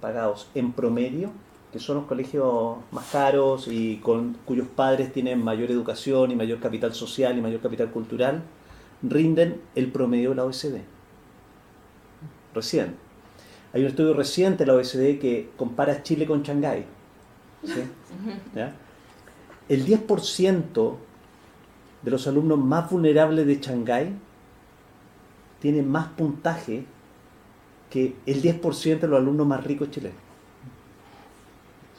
pagados en promedio, que son los colegios más caros y cuyos padres tienen mayor educación y mayor capital social y mayor capital cultural, rinden el promedio de la OECD. Recién. Hay un estudio reciente de la OECD que compara Chile con Shanghái. ¿Sí? ¿Ya? El 10% de los alumnos más vulnerables de Shanghái tiene más puntaje que el 10% de los alumnos más ricos chilenos.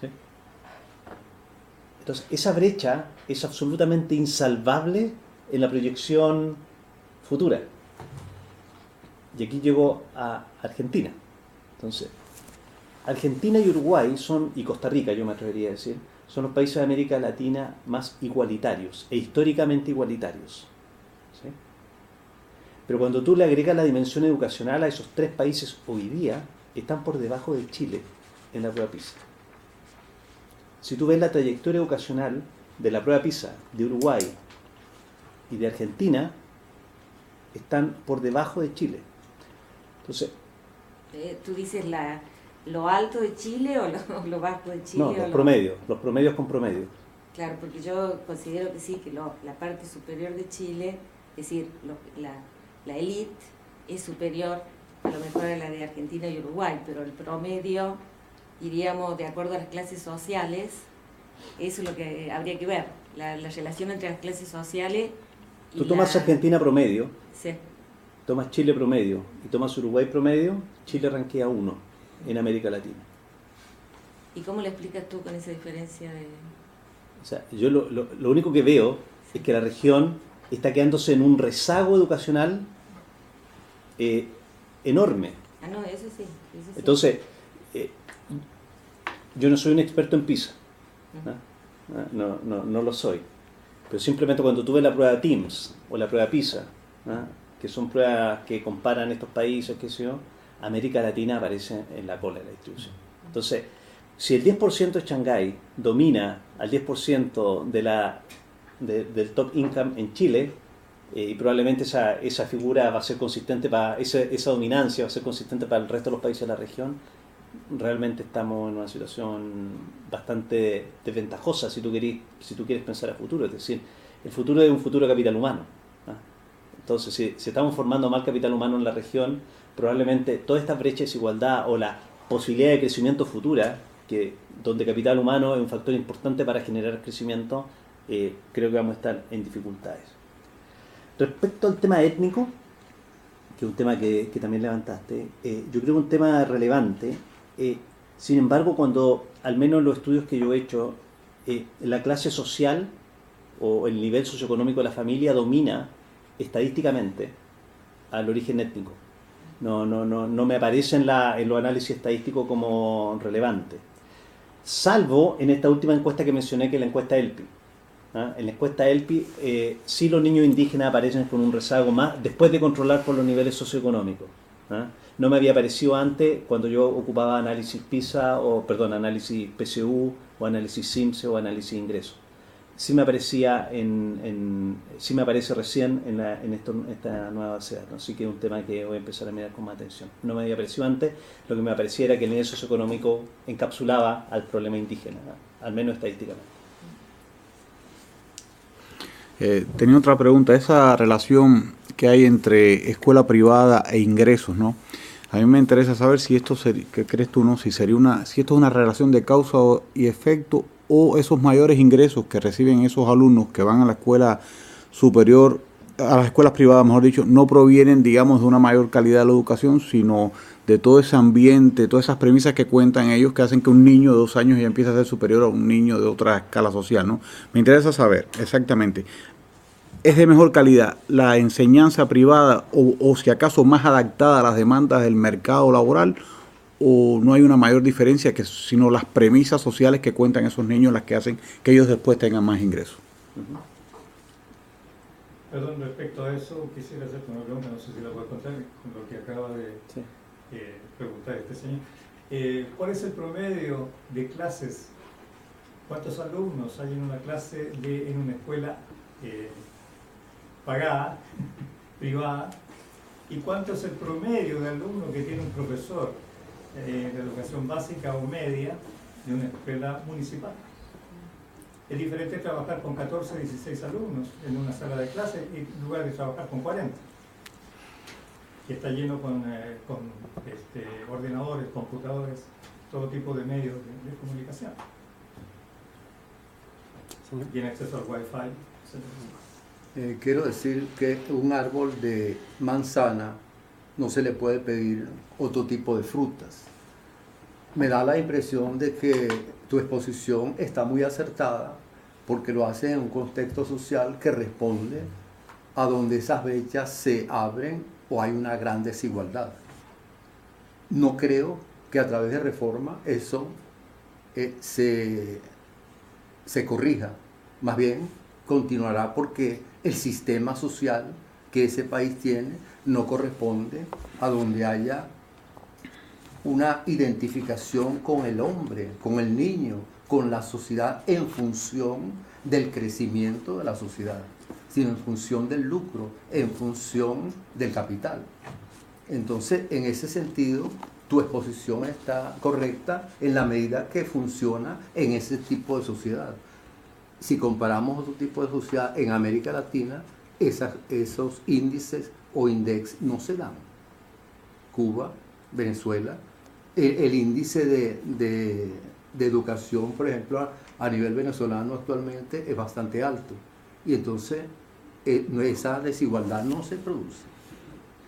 ¿Sí? Entonces, esa brecha es absolutamente insalvable en la proyección futura. Y aquí llegó a Argentina. Entonces, Argentina y Uruguay son, y Costa Rica yo me atrevería a decir, son los países de América Latina más igualitarios e históricamente igualitarios. ¿Sí? Pero cuando tú le agregas la dimensión educacional a esos tres países hoy día, están por debajo de Chile en la prueba PISA. Si tú ves la trayectoria educacional de la prueba PISA de Uruguay y de Argentina, están por debajo de Chile. Entonces, ¿tú dices lo alto de Chile o lo bajo de Chile? no, los promedios con promedio. Claro, porque yo considero que sí, que la parte superior de Chile, es decir, la élite es superior a lo mejor a la de Argentina y Uruguay, pero el promedio, iríamos de acuerdo a las clases sociales, eso es lo que habría que ver, la relación entre las clases sociales. Tú tomas Argentina promedio, sí, tomas Chile promedio y tomas Uruguay promedio, Chile ranquea 1 en América Latina. ¿Y cómo le explicas tú con esa diferencia de...? O sea, yo lo único que veo es que la región está quedándose en un rezago educacional enorme. Ah, no, eso sí. Entonces, yo no soy un experto en PISA. No lo soy. Pero simplemente cuando tú ves la prueba TIMSS o la prueba PISA, que son pruebas que comparan estos países, qué sé yo, América Latina aparece en la cola de la distribución. Entonces, si el 10% de Shanghái domina al 10% del top income en Chile, y probablemente esa figura va a ser consistente esa dominancia va a ser consistente para el resto de los países de la región, realmente estamos en una situación bastante desventajosa si tú quieres pensar a futuro. Es decir, el futuro es un futuro de capital humano. Entonces, si estamos formando mal capital humano en la región, probablemente toda esta brecha de desigualdad o la posibilidad de crecimiento futura, donde capital humano es un factor importante para generar crecimiento, creo que vamos a estar en dificultades. Respecto al tema étnico, que es un tema que también levantaste, yo creo que es un tema relevante. Sin embargo, cuando, al menos en los estudios que yo he hecho, la clase social o el nivel socioeconómico de la familia domina estadísticamente al origen étnico. No me aparece en los análisis estadísticos como relevante. Salvo en esta última encuesta que mencioné, que es la encuesta ELPI. En la encuesta ELPI, sí los niños indígenas aparecen con un rezago más después de controlar por los niveles socioeconómicos. No me había aparecido antes cuando yo ocupaba análisis PISA, análisis PSU, o análisis SIMSE, o análisis ingresos. Sí me aparecía sí me aparece recién en esta nueva base de datos, así que es un tema que voy a empezar a mirar con más atención. No me había aparecido antes, lo que me aparecía era que el nivel socioeconómico encapsulaba al problema indígena, al menos estadísticamente. Tenía otra pregunta, esa relación que hay entre escuela privada e ingresos, ¿no? A mí me interesa saber si esto, ¿qué crees tú, no? Si esto es una relación de causa y efecto, o esos mayores ingresos que reciben esos alumnos que van a la escuela superior, a las escuelas privadas, mejor dicho, no provienen, digamos, de una mayor calidad de la educación, sino de todo ese ambiente, todas esas premisas que cuentan ellos que hacen que un niño de 2 años ya empiece a ser superior a un niño de otra escala social, ¿no? Me interesa saber exactamente, ¿es de mejor calidad la enseñanza privada o si acaso más adaptada a las demandas del mercado laboral, o no hay una mayor diferencia sino las premisas sociales que cuentan esos niños las que hacen que ellos después tengan más ingresos? Perdón, respecto a eso quisiera hacerte una pregunta, no sé si la puedes contar con lo que acaba de preguntar este señor. ¿Cuál es el promedio de clases? ¿Cuántos alumnos hay en una clase en una escuela pagada, privada? ¿Y cuánto es el promedio de alumnos que tiene un profesor de educación básica o media de una escuela municipal. Es diferente trabajar con 14 o 16 alumnos en una sala de clase en lugar de trabajar con 40, que está lleno con ordenadores, computadores, todo tipo de medios de comunicación. Tiene acceso al Wi-Fi, etc. Quiero decir que un árbol de manzana no se le puede pedir otro tipo de frutas. Me da la impresión de que tu exposición está muy acertada porque lo hace en un contexto social que responde a donde esas brechas se abren o hay una gran desigualdad. No creo que a través de reforma eso se corrija. Más bien continuará porque el sistema social que ese país tiene no corresponde a donde haya una identificación con el hombre, con el niño, con la sociedad en función del crecimiento de la sociedad, sino en función del lucro, en función del capital. Entonces, en ese sentido, tu exposición está correcta en la medida que funciona en ese tipo de sociedad. Si comparamos otro tipo de sociedad en América Latina, esos índices o index no se dan. Cuba, Venezuela, el índice de educación, por ejemplo, a nivel venezolano actualmente es bastante alto. Y entonces esa desigualdad no se produce.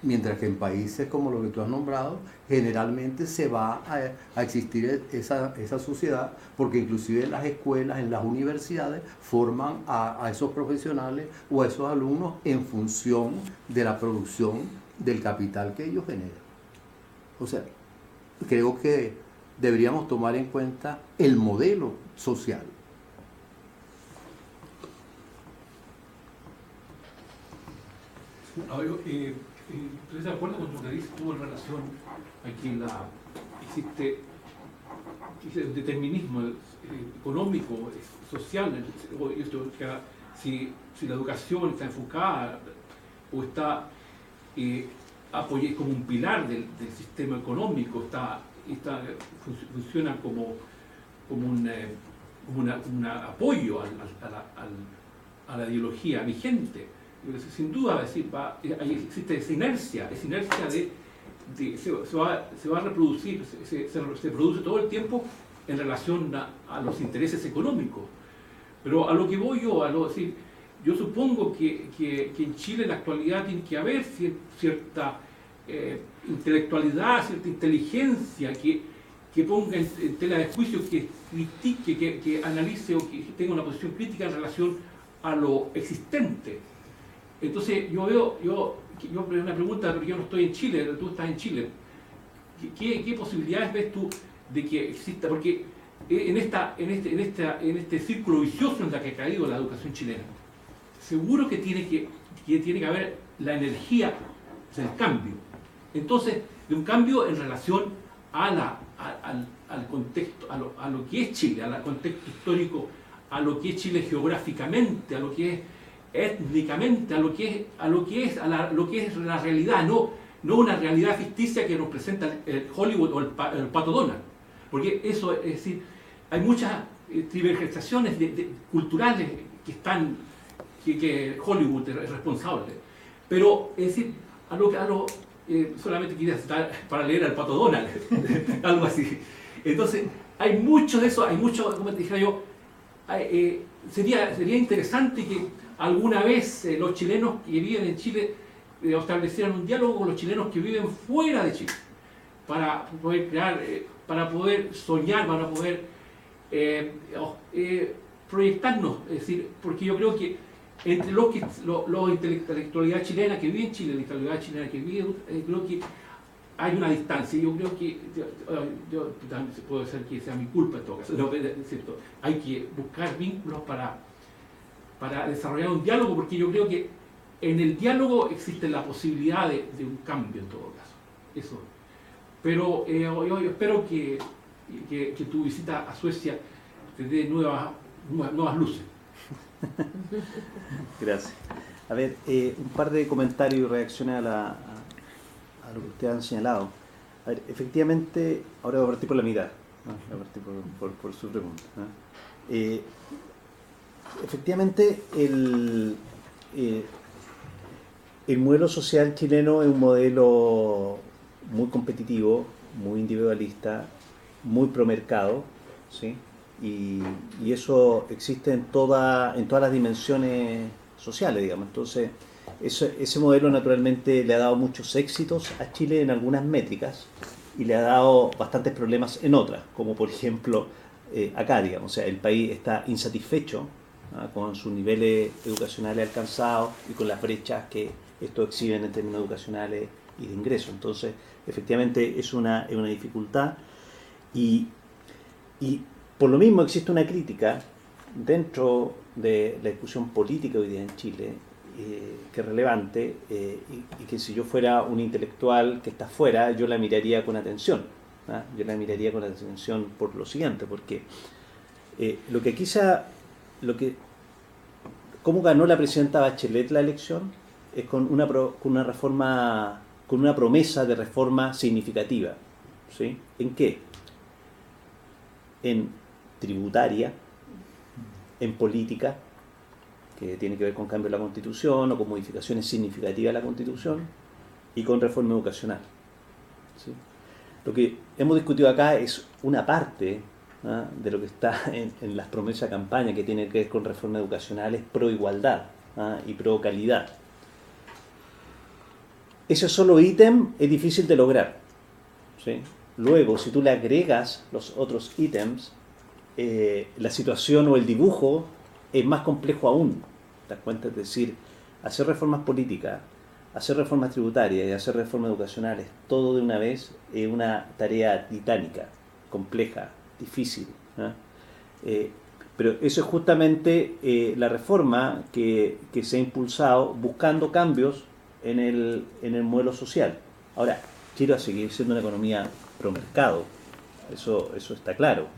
Mientras que en países como los que tú has nombrado, generalmente se va a existir esa sociedad, porque inclusive en las escuelas, en las universidades, forman a esos profesionales o a esos alumnos en función de la producción del capital que ellos generan. O sea, creo que deberíamos tomar en cuenta el modelo social. Estoy de acuerdo con lo que dice tú en relación a que existe el determinismo económico, social, si la educación está enfocada o está apoyada como un pilar del sistema económico, funciona como un apoyo a la ideología vigente. Sin duda, existe esa inercia se va a reproducir, se produce todo el tiempo en relación a los intereses económicos. Pero a lo que voy yo supongo que en Chile en la actualidad tiene que haber cierta intelectualidad, cierta inteligencia que ponga en tela de juicio, que critique, que analice o que tenga una posición crítica en relación a lo existente. Entonces yo una pregunta, porque yo no estoy en Chile, tú estás en Chile. ¿Qué posibilidades ves tú de que exista? Porque en este círculo vicioso en el que ha caído la educación chilena, seguro que tiene que haber la energía del cambio. Entonces, de un cambio en relación al contexto, a lo que es Chile, al contexto histórico, a lo que es Chile geográficamente, a lo que es étnicamente, a lo que es la realidad, no una realidad ficticia que nos presenta el Hollywood o el Pato Donald. Porque eso, es decir, hay muchas divergenciaciones culturales que Hollywood es responsable. Pero, es decir, solamente quería estar para leer al Pato Donald, algo así. Entonces, hay mucho de eso, como te dijera yo, sería interesante que alguna vez los chilenos que viven en Chile establecieran un diálogo con los chilenos que viven fuera de Chile, para poder crear, para poder soñar, para poder proyectarnos. Es decir, porque yo creo que entre la intelectualidad chilena que vive en Chile, la intelectualidad chilena que vive, creo que hay una distancia. Yo creo que, yo también puede ser que sea mi culpa en todo caso, es cierto, hay que buscar vínculos para desarrollar un diálogo, porque yo creo que en el diálogo existe la posibilidad de un cambio en todo caso. Eso. Pero yo espero que tu visita a Suecia te dé nuevas luces. Gracias. A ver, un par de comentarios y reacciones a lo que ustedes han señalado. A ver, efectivamente, ahora voy a partir por la mitad. Voy a partir por su pregunta. Efectivamente, el modelo social chileno es un modelo muy competitivo, muy individualista, muy promercado, ¿sí? Y eso existe en todas las dimensiones sociales, digamos. Entonces, ese modelo naturalmente le ha dado muchos éxitos a Chile en algunas métricas y le ha dado bastantes problemas en otras, como por ejemplo acá, digamos. O sea, el país está insatisfecho con sus niveles educacionales alcanzados y con las brechas que esto exhiben en términos educacionales y de ingresos. Entonces, efectivamente es una dificultad y por lo mismo existe una crítica dentro de la discusión política hoy día en Chile que es relevante y que si yo fuera un intelectual que está afuera, yo la miraría con atención. Yo la miraría con atención por lo siguiente, porque cómo ganó la presidenta Bachelet la elección es con una reforma, con una promesa de reforma significativa. ¿Sí? ¿En qué? En tributaria, en política, que tiene que ver con cambio de la Constitución o con modificaciones significativas de la Constitución, y con reforma educacional. ¿Sí? Lo que hemos discutido acá es una parte de lo que está en las promesas de campaña que tiene que ver con reformas educacionales pro igualdad y pro calidad. Ese solo ítem es difícil de lograr. ¿Sí? Luego, si tú le agregas los otros ítems, la situación o el dibujo es más complejo aún. ¿Te das cuenta? Es decir, hacer reformas políticas, hacer reformas tributarias y hacer reformas educacionales, todo de una vez es una tarea titánica, compleja, difícil. Pero eso es justamente la reforma que se ha impulsado buscando cambios en el modelo social. Ahora, Chile va a seguir siendo una economía pro mercado, eso está claro.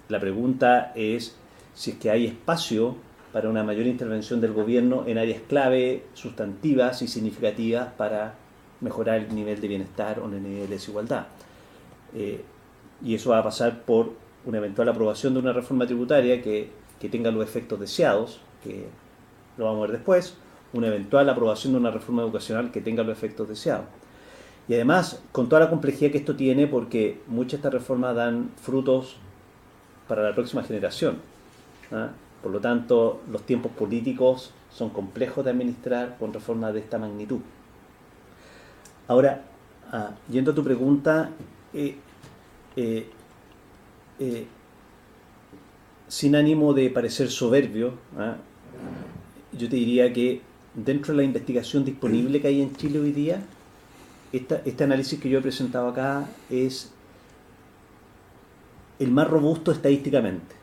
La pregunta es si es que hay espacio para una mayor intervención del gobierno en áreas clave, sustantivas y significativas para mejorar el nivel de bienestar o el nivel de desigualdad. Y eso va a pasar por una eventual aprobación de una reforma tributaria que tenga los efectos deseados, que lo vamos a ver después, una eventual aprobación de una reforma educacional que tenga los efectos deseados. Y además, con toda la complejidad que esto tiene, porque muchas de estas reformas dan frutos para la próxima generación. Por lo tanto, los tiempos políticos son complejos de administrar con reformas de esta magnitud. Ahora, yendo a tu pregunta, sin ánimo de parecer soberbio, yo te diría que dentro de la investigación disponible que hay en Chile hoy día, este análisis que yo he presentado acá es el más robusto estadísticamente,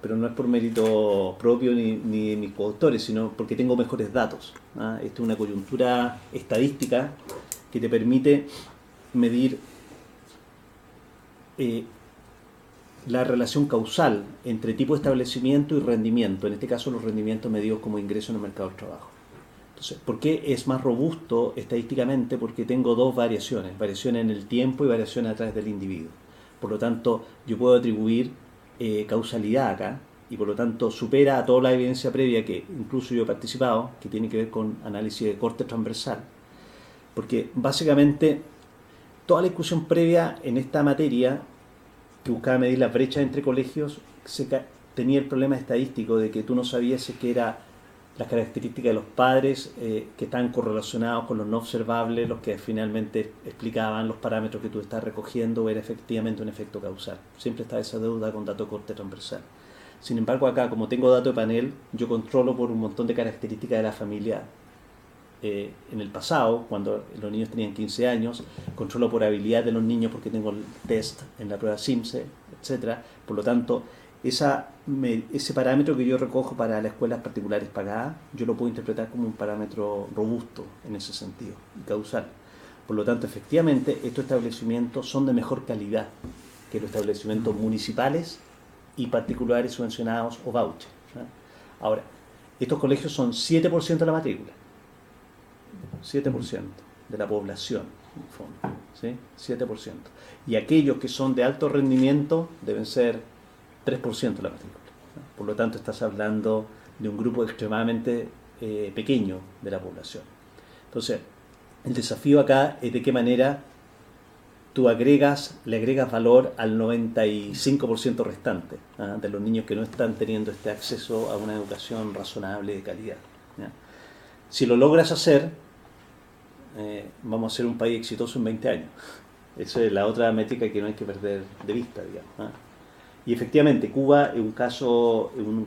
pero no es por mérito propio ni de mis coautores, sino porque tengo mejores datos. Esta es una coyuntura estadística que te permite medir la relación causal entre tipo de establecimiento y rendimiento, en este caso los rendimientos medidos como ingreso en el mercado del trabajo. Entonces, ¿por qué es más robusto estadísticamente? Porque tengo dos variaciones en el tiempo y variaciones a través del individuo. Por lo tanto, yo puedo atribuir causalidad acá y por lo tanto supera a toda la evidencia previa que incluso yo he participado, que tiene que ver con análisis de corte transversal. Porque básicamente toda la discusión previa en esta materia que buscaba medir las brechas entre colegios tenía el problema estadístico de que tú no sabías si que era las características de los padres que estaban correlacionados con los no observables, los que finalmente explicaban los parámetros que tú estás recogiendo, o era efectivamente un efecto causal. Siempre está esa deuda con dato de corte transversal. Sin embargo, acá, como tengo dato de panel, yo controlo por un montón de características de la familia en el pasado, cuando los niños tenían 15 años, controlo por habilidad de los niños porque tengo el test en la prueba SIMSE, etc. Por lo tanto, ese parámetro que yo recojo para las escuelas particulares pagadas, yo lo puedo interpretar como un parámetro robusto en ese sentido, y causal. Por lo tanto, efectivamente, estos establecimientos son de mejor calidad que los establecimientos municipales y particulares subvencionados o vouchers. Ahora, estos colegios son 7% de la matrícula, 7% de la población. fondo, ¿sí? 7%. Y aquellos que son de alto rendimiento deben ser 3% de la matrícula, ¿no? Por lo tanto, estás hablando de un grupo extremadamente pequeño de la población. Entonces, el desafío acá es de qué manera tú le agregas valor al 95% restante, ¿ah? De los niños que no están teniendo este acceso a una educación razonable de calidad, ¿ya? Si lo logras hacer, vamos a ser un país exitoso en 20 años. Esa es la otra métrica que no hay que perder de vista, digamos, ¿ah? Y efectivamente, Cuba es un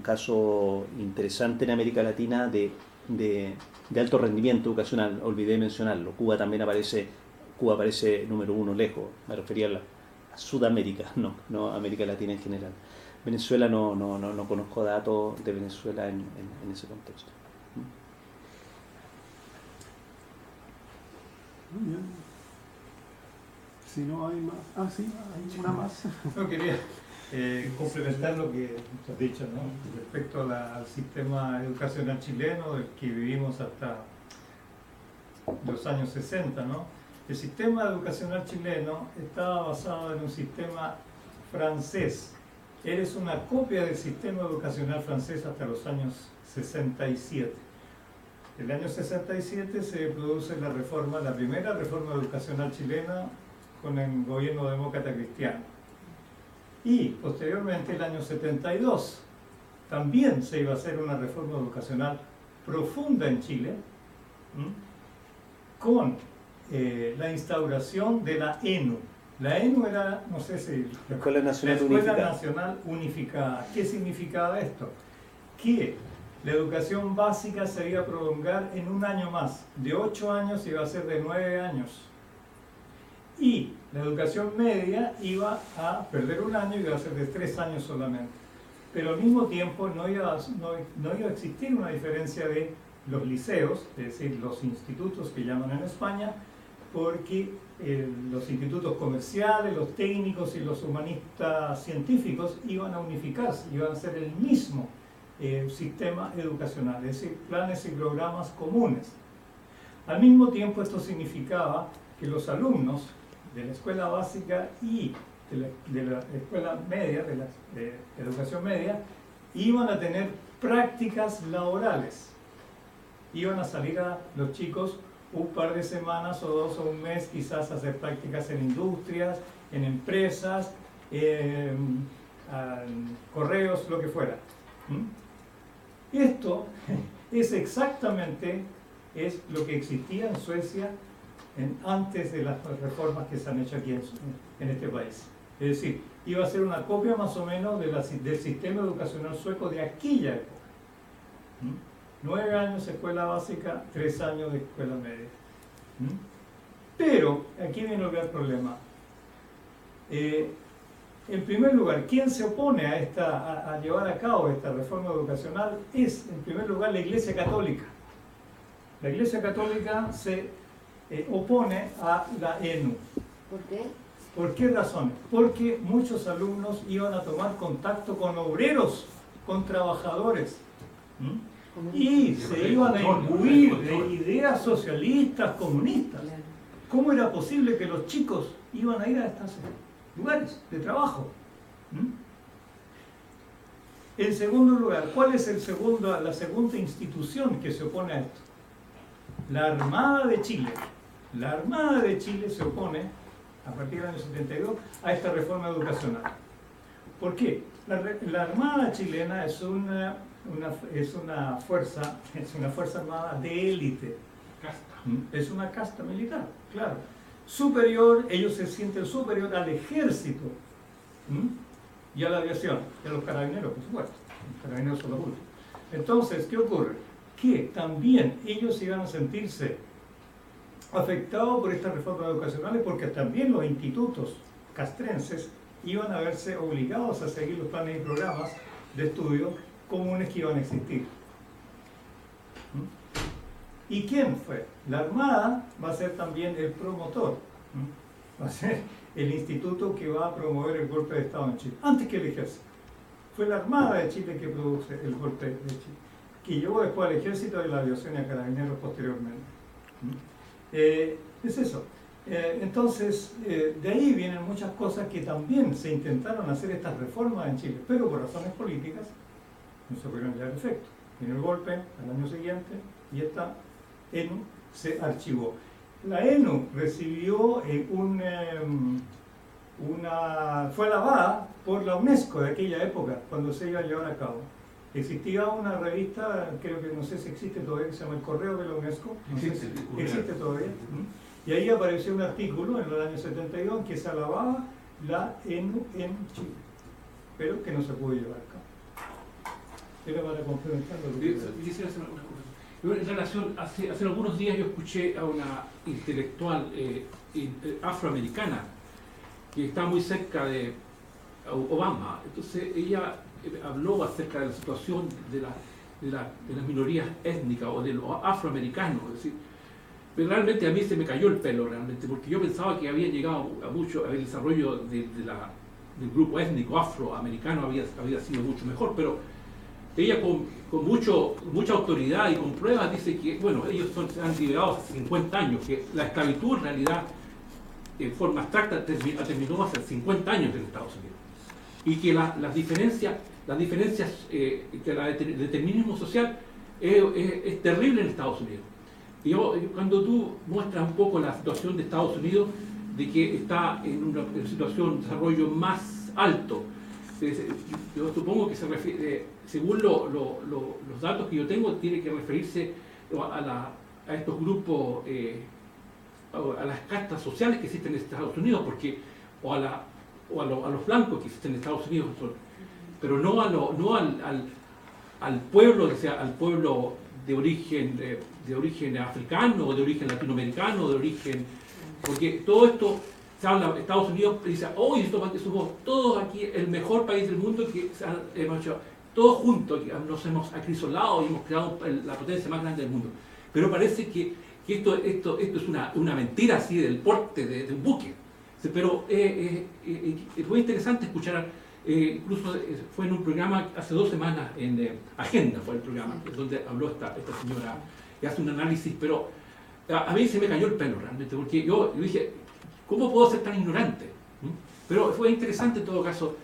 caso interesante en América Latina de alto rendimiento educacional. Olvidé mencionarlo. Cuba aparece número 1 lejos. Me refería a Sudamérica, no a América Latina en general. Venezuela no conozco datos de Venezuela en ese contexto. Muy bien. Si no hay más. Sí, hay una más. No, quería complementar lo que has dicho, ¿no? Respecto al sistema educacional chileno, del que vivimos hasta los años 60, ¿no? El sistema educacional chileno estaba basado en un sistema francés. Eres una copia del sistema educacional francés hasta los años 67. En el año 67 se produce la primera reforma educacional chilena con el gobierno demócrata cristiano. Y posteriormente, el año 72, también se iba a hacer una reforma educacional profunda en Chile, con la instauración de la ENU. La ENU era, no sé si... La Escuela Nacional Unificada. ¿Qué significaba esto? Que la educación básica se iba a prolongar en un año más. De 8 años iba a ser de 9 años. Y la educación media iba a perder un año y iba a ser de 3 años solamente. Pero al mismo tiempo no iba a existir una diferencia de los liceos, es decir, los institutos que llaman en España, porque los institutos comerciales, los técnicos y los humanistas científicos iban a unificarse, iban a ser el mismo sistema educacional, es decir, planes y programas comunes. Al mismo tiempo, esto significaba que los alumnos de la escuela básica y de la escuela media, de la educación media, iban a tener prácticas laborales. Iban a salir a los chicos un par de semanas o 2 o un mes quizás a hacer prácticas en industrias, en empresas, correos, lo que fuera. Esto es exactamente lo que existía en Suecia antes de las reformas que se han hecho aquí en este país. Es decir, iba a ser una copia más o menos del sistema educacional sueco de aquella época. 9 años de escuela básica, 3 años de escuela media. Pero, aquí viene el gran problema. En primer lugar, ¿quién se opone a llevar a cabo esta reforma educacional? Es, en primer lugar, la Iglesia Católica. La Iglesia Católica se opone a la ENU. ¿Por qué? ¿Por qué razón? Porque muchos alumnos iban a tomar contacto con obreros, con trabajadores, y se iban a imbuir de ideas socialistas, comunistas. ¿Cómo era posible que los chicos iban a ir a estos lugares de trabajo? En segundo lugar, ¿cuál es la segunda institución que se opone a esto? La Armada de Chile. La Armada de Chile se opone, a partir del año 72, a esta reforma educacional. ¿Por qué? La Armada chilena es una fuerza armada de élite. Es una casta militar, claro. Superior, ellos se sienten superior al ejército y a la aviación, y a los carabineros, por supuesto. Los carabineros son los últimos. Entonces, ¿qué ocurre? Que también ellos iban a sentirse afectados por estas reformas educacionales, porque también los institutos castrenses iban a verse obligados a seguir los planes y programas de estudio comunes que iban a existir. ¿Y quién fue? La Armada va a ser también el promotor, va a ser el instituto que va a promover el golpe de Estado en Chile, antes que el ejército. Fue la Armada de Chile que produce el golpe de Chile, que llevó después al ejército y la aviación y a carabineros posteriormente. Es eso. Entonces, de ahí vienen muchas cosas que también se intentaron hacer estas reformas en Chile, pero por razones políticas no se pudieron llevar a efecto. Vino el golpe al año siguiente y esta ENU se archivó. La ENU recibió fue alabada por la UNESCO de aquella época, cuando se iba a llevar a cabo. Existía una revista, creo que no sé si existe todavía, que se llama El Correo de la UNESCO. No sé si existe todavía. Y ahí apareció un artículo en el año 72 que se alababa la ENU en Chile, pero que no se pudo llevar a cabo. Era para complementar lo que quisiera hacer una cosa. Yo, en relación, hace algunos días yo escuché a una intelectual afroamericana que está muy cerca de Obama. Entonces ella habló acerca de la situación de las minorías étnicas o de los afroamericanos. Es decir, pero realmente a mí se me cayó el pelo realmente, porque yo pensaba que había llegado a mucho, el desarrollo del grupo étnico afroamericano había sido mucho mejor, pero ella con mucha autoridad y con pruebas dice que, bueno, ellos se han liberado hace 50 años, que la esclavitud en realidad, en forma abstracta, terminó hace 50 años en Estados Unidos. Y que las diferencias que el determinismo social es terrible en Estados Unidos. Y cuando tú muestras un poco la situación de Estados Unidos, de que está en una situación de desarrollo más alto, yo supongo que se refiere, según los datos que yo tengo, tiene que referirse a estos grupos, a las castas sociales que existen en Estados Unidos, porque o a los blancos que existen en Estados Unidos, pero no al pueblo, o sea, al pueblo de origen africano, o de origen latinoamericano, de origen, porque todo esto se habla, Estados Unidos dice, hoy somos todos aquí el mejor país del mundo, que hemos hecho todos juntos, que nos hemos acrisolado y hemos creado la potencia más grande del mundo. Pero parece que esto es una mentira así del porte de un buque. Pero fue interesante escuchar, incluso fue en un programa hace 2 semanas, en Agenda fue el programa, donde habló esta señora, que hace un análisis, pero a mí se me cayó el pelo realmente, porque yo dije, ¿cómo puedo ser tan ignorante? Pero fue interesante en todo caso,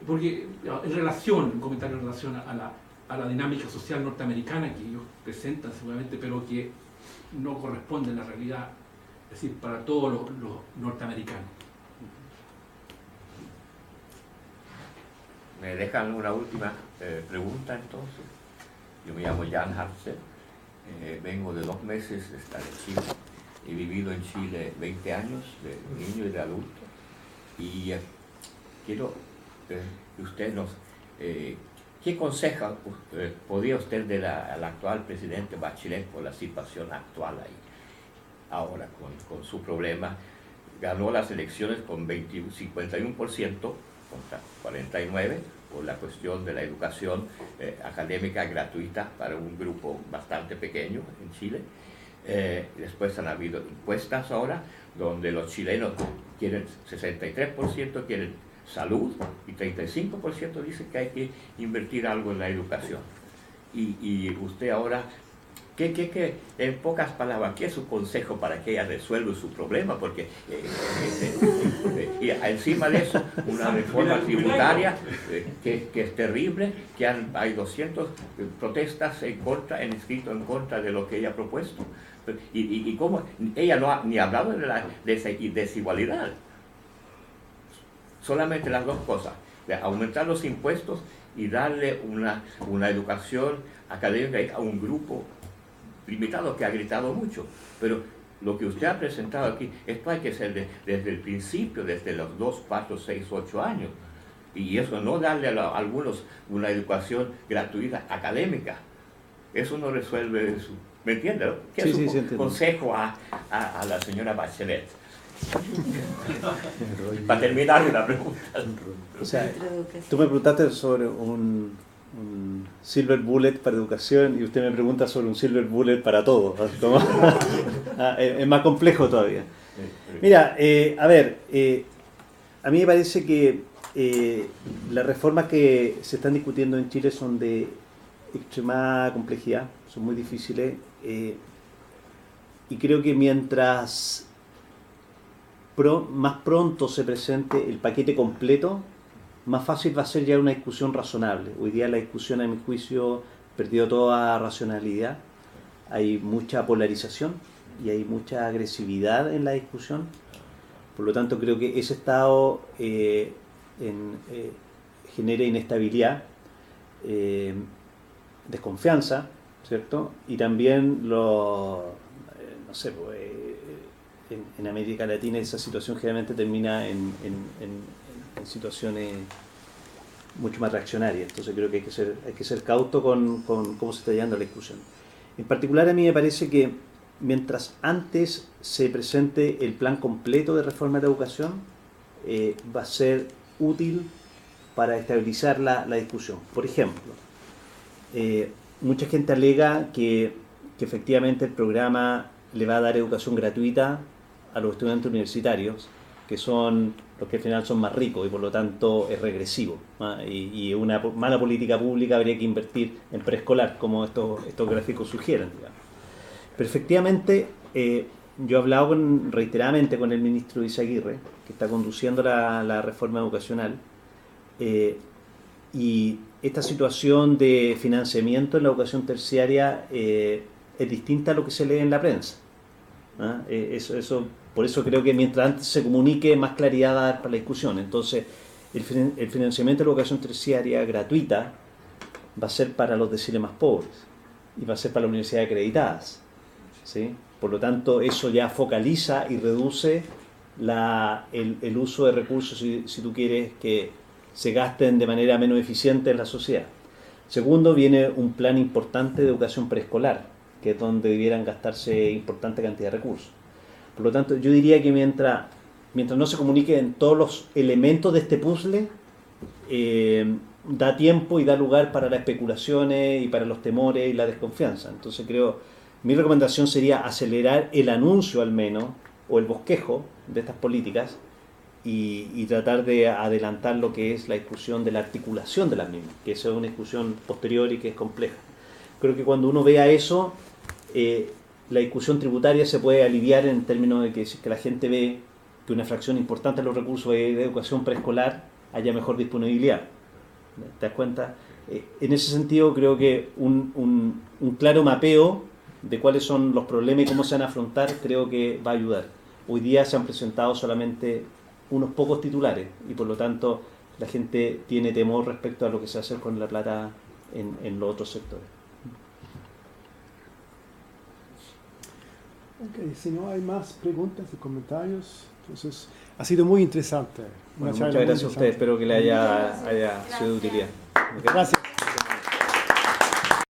porque un comentario en relación a la dinámica social norteamericana que ellos presentan seguramente, pero que no corresponde a la realidad, es decir, para todos los norteamericanos. Me dejan una última pregunta entonces. Yo me llamo Jan Hartzel, vengo de 2 meses de estar en Chile. He vivido en Chile 20 años, de niño y de adulto, y quiero que usted nos... ¿qué consejo podría usted dar al actual presidente Bachelet por la situación actual ahí? Ahora, con su problema, ganó las elecciones con 51% contra 49% por la cuestión de la educación académica gratuita para un grupo bastante pequeño en Chile. Después han habido encuestas ahora donde los chilenos quieren, 63% quieren salud y 35% dicen que hay que invertir algo en la educación. Y usted ahora, en pocas palabras, ¿qué es su consejo para que ella resuelva su problema? Porque y encima de eso, una reforma tributaria que es terrible, que hay 200 protestas en escrito en contra de lo que ella ha propuesto. Y cómo ella no ha ni hablado de esa desigualdad. Solamente las dos cosas, de aumentar los impuestos y darle una educación académica a un grupo limitado que ha gritado mucho. Pero lo que usted ha presentado aquí, esto hay que ser desde el principio, desde los 2, 4, 6, 8 años. Y eso no darle a algunos una educación gratuita académica. Eso no resuelve eso. ¿Me entiende? ¿Qué es su consejo a la señora Bachelet? Para terminar una pregunta. O sea, tú me preguntaste sobre un silver bullet para educación y usted me pregunta sobre un silver bullet para todo. Es más complejo todavía. Mira, a ver, a mí me parece que las reformas que se están discutiendo en Chile son de extrema complejidad, son muy difíciles, y creo que mientras más pronto se presente el paquete completo, más fácil va a ser ya una discusión razonable. Hoy día la discusión, a mi juicio, perdió toda racionalidad. Hay mucha polarización y hay mucha agresividad en la discusión. Por lo tanto, creo que ese estado genera inestabilidad, desconfianza, ¿cierto? Y también no sé, en América Latina esa situación generalmente termina en situaciones mucho más reaccionarias. Entonces creo que hay que ser cauto con cómo se está llevando la discusión. En particular, a mí me parece que mientras antes se presente el plan completo de reforma de la educación, va a ser útil para estabilizar la discusión. Por ejemplo, mucha gente alega que efectivamente el programa le va a dar educación gratuita a los estudiantes universitarios, que son los que al final son más ricos y por lo tanto es regresivo, ¿no? Y una mala política pública habría que invertir en preescolar, como estos gráficos sugieren, digamos. Pero efectivamente, yo he hablado reiteradamente con el ministro Izaguirre, que está conduciendo la reforma educacional, y esta situación de financiamiento en la educación terciaria es distinta a lo que se lee en la prensa, ¿no? Por eso creo que mientras antes se comunique, más claridad va a dar para la discusión. Entonces, el financiamiento de la educación terciaria gratuita va a ser para los deciles más pobres y va a ser para las universidades acreditadas, ¿sí? Por lo tanto, eso ya focaliza y reduce el uso de recursos, si tú quieres, que se gasten de manera menos eficiente en la sociedad. Segundo, viene un plan importante de educación preescolar, que es donde debieran gastarse importante cantidad de recursos. Por lo tanto, yo diría que mientras no se comuniquen todos los elementos de este puzzle, da tiempo y da lugar para las especulaciones y para los temores y la desconfianza. Entonces mi recomendación sería acelerar el anuncio al menos, o el bosquejo de estas políticas, y tratar de adelantar lo que es la discusión de la articulación de las mismas, que esa es una discusión posterior y que es compleja. Creo que cuando uno vea eso, la discusión tributaria se puede aliviar en términos de que si la gente ve que una fracción importante de los recursos de educación preescolar haya mejor disponibilidad. ¿Te das cuenta? En ese sentido creo que un claro mapeo de cuáles son los problemas y cómo se van a afrontar creo que va a ayudar. Hoy día se han presentado solamente unos pocos titulares y por lo tanto la gente tiene temor respecto a lo que se va a hacer con la plata en los otros sectores. Ok, si no hay más preguntas y comentarios, entonces ha sido muy interesante. Bueno, muchas gracias a ustedes, espero que le haya sido de utilidad. Gracias.